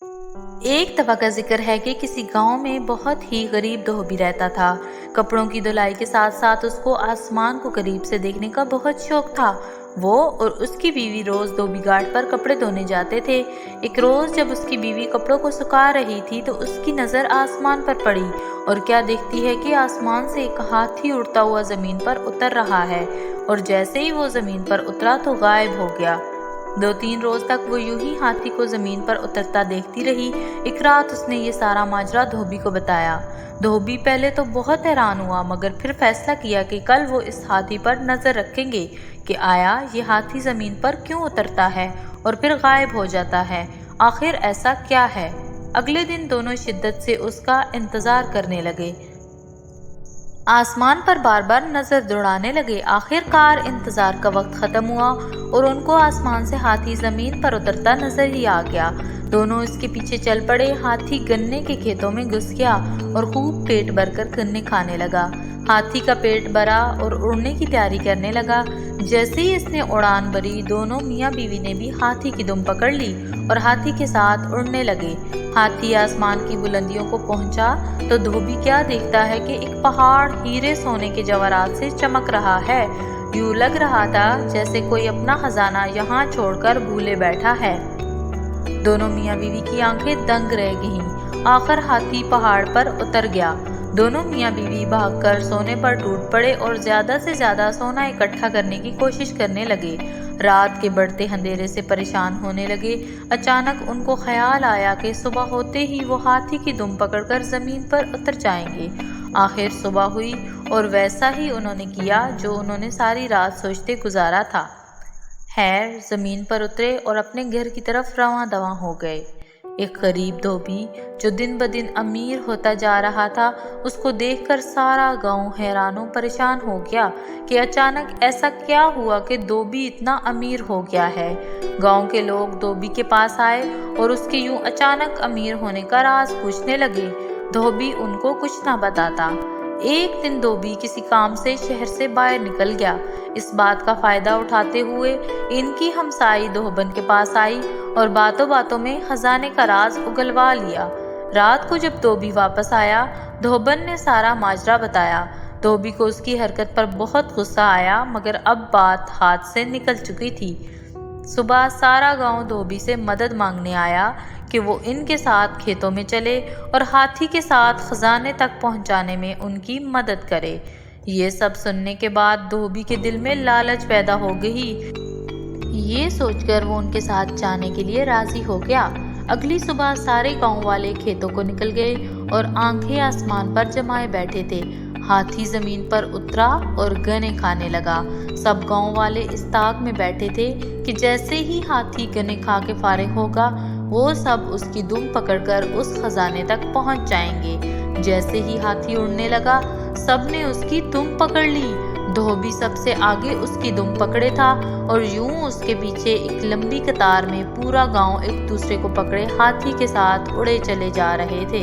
ایک دفعہ کا ذکر ہے کہ کسی گاؤں میں بہت ہی غریب دھوبی رہتا تھا۔ کپڑوں کی دھلائی کے ساتھ ساتھ اس کو آسمان کو قریب سے دیکھنے کا بہت شوق تھا۔ وہ اور اس کی بیوی روز دھوبی گھاٹ پر کپڑے دھونے جاتے تھے۔ ایک روز جب اس کی بیوی کپڑوں کو سکھا رہی تھی تو اس کی نظر آسمان پر پڑی، اور کیا دیکھتی ہے کہ آسمان سے ایک ہاتھی اڑتا ہوا زمین پر اتر رہا ہے، اور جیسے ہی وہ زمین پر اترا تو غائب ہو گیا۔ 2-3 روز تک وہ یوں ہی ہاتھی کو زمین پر اترتا دیکھتی رہی۔ ایک رات اس نے یہ سارا ماجرا دھوبی کو بتایا۔ دھوبی پہلے تو بہت حیران ہوا، مگر پھر فیصلہ کیا کہ کل وہ اس ہاتھی پر نظر رکھیں گے کہ آیا یہ ہاتھی زمین پر کیوں اترتا ہے اور پھر غائب ہو جاتا ہے، آخر ایسا کیا ہے۔ اگلے دن دونوں شدت سے اس کا انتظار کرنے لگے، آسمان پر بار بار نظر دوڑانے لگے۔ آخر کار انتظار کا وقت ختم ہوا اور ان کو آسمان سے ہاتھی زمین پر اترتا نظر ہی آ گیا۔ دونوں اس کے پیچھے چل پڑے۔ ہاتھی گنے کے کھیتوں میں گھس گیا اور خوب پیٹ بھر کر گنے کھانے لگا۔ ہاتھی کا پیٹ بھرا اور اڑنے کی تیاری کرنے لگا۔ جیسے ہی اس نے اڑان بھری، دونوں میاں بیوی نے بھی ہاتھی کی دم پکڑ لی اور ہاتھی کے ساتھ اڑنے لگے۔ ہاتھی آسمان کی بلندیوں کو پہنچا تو دھوبی کیا دیکھتا ہے کہ ایک پہاڑ ہیرے سونے کے جواہرات سے چمک رہا ہے۔ یوں لگ رہا تھا جیسے کوئی اپنا خزانہ یہاں چھوڑ کر بھولے بیٹھا ہے۔ دونوں میاں بیوی کی آنکھیں دنگ رہ گئیں۔ آخر ہاتھی پہاڑ پر اتر گیا۔ دونوں میاں بیوی بھاگ کر سونے پر ٹوٹ پڑے اور زیادہ سے زیادہ سونا اکٹھا کرنے کی کوشش کرنے لگے۔ رات کے بڑھتے اندھیرے سے پریشان ہونے لگے۔ اچانک ان کو خیال آیا کہ صبح ہوتے ہی وہ ہاتھی کی دم پکڑ کر زمین پر اتر جائیں گے۔ آخر صبح ہوئی اور ویسا ہی انہوں نے کیا جو انہوں نے ساری رات سوچتے گزارا تھا۔ خیر زمین پر اترے اور اپنے گھر کی طرف رواں دواں ہو گئے۔ ایک غریب دھوبی جو دن بدن امیر ہوتا جا رہا تھا، اس کو دیکھ کر سارا گاؤں حیران و پریشان ہو گیا کہ اچانک ایسا کیا ہوا کہ دھوبی اتنا امیر ہو گیا ہے۔ گاؤں کے لوگ دھوبی کے پاس آئے اور اس کے یوں اچانک امیر ہونے کا راز پوچھنے لگے۔ دھوبی ان کو کچھ نہ بتاتا۔ ایک دن دھوبی کسی کام سے شہر سے باہر نکل گیا۔ اس بات کا فائدہ اٹھاتے ہوئے ان کی ہمسائی دھوبن کے پاس آئی اور باتوں باتوں میں خزانے کا راز اگلوا لیا۔ رات کو جب دھوبی واپس آیا، دھوبن نے سارا ماجرا بتایا۔ دھوبی کو اس کی حرکت پر بہت غصہ آیا، مگر اب بات ہاتھ سے نکل چکی تھی۔ صبح سارا گاؤں دھوبی سے مدد مانگنے آیا کہ وہ ان کے ساتھ کھیتوں میں چلے اور ہاتھی کے ساتھ خزانے تک پہنچانے میں ان کی مدد کرے۔ یہ سب سننے کے بعد دھوبی کے دل میں لالچ پیدا ہو گئی۔ یہ سوچ کر وہ ان کے ساتھ جانے کے لیے راضی ہو گیا۔ اگلی صبح سارے گاؤں والے کھیتوں کو نکل گئے اور آنکھیں آسمان پر جمائے بیٹھے تھے۔ ہاتھی زمین پر اترا اور گنے کھانے لگا۔ سب گاؤں والے اس طاق میں بیٹھے تھے کہ جیسے ہی ہاتھی گنے کھا کے فارغ ہوگا، وہ سب اس کی دم پکڑ کر اس خزانے تک پہنچ جائیں گے۔ جیسے ہی ہاتھی اڑنے لگا، سب نے اس کی دم پکڑ لی۔ دھوبی سب سے آگے اس کی دم پکڑے تھا اور یوں اس کے پیچھے ایک لمبی قطار میں پورا گاؤں ایک دوسرے کو پکڑے ہاتھی کے ساتھ اڑے چلے جا رہے تھے۔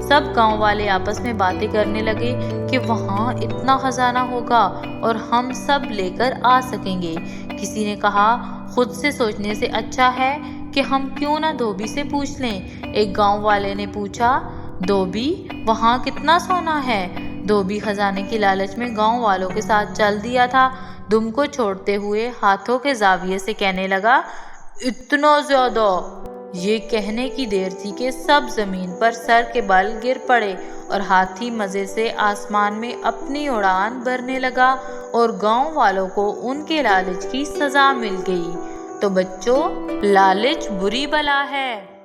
سب گاؤں والے آپس میں باتیں کرنے لگے کہ وہاں اتنا خزانہ ہوگا اور ہم سب لے کر آ سکیں گے۔ کسی نے کہا، خود سے سوچنے سے اچھا ہے کہ ہم کیوں نہ دھوبی سے پوچھ لیں۔ ایک گاؤں والے نے پوچھا، دھوبی وہاں کتنا سونا ہے؟ دھوبی خزانے کی لالچ میں گاؤں والوں کے ساتھ چل دیا تھا۔ دم کو چھوڑتے ہوئے ہاتھوں کے زاویے سے کہنے لگا، اتنا زیادہ۔ یہ کہنے کی دیر تھی کہ سب زمین پر سر کے بل گر پڑے اور ہاتھی مزے سے آسمان میں اپنی اڑان بھرنے لگا اور گاؤں والوں کو ان کے لالچ کی سزا مل گئی۔ تو بچوں، لالچ بری بلا ہے۔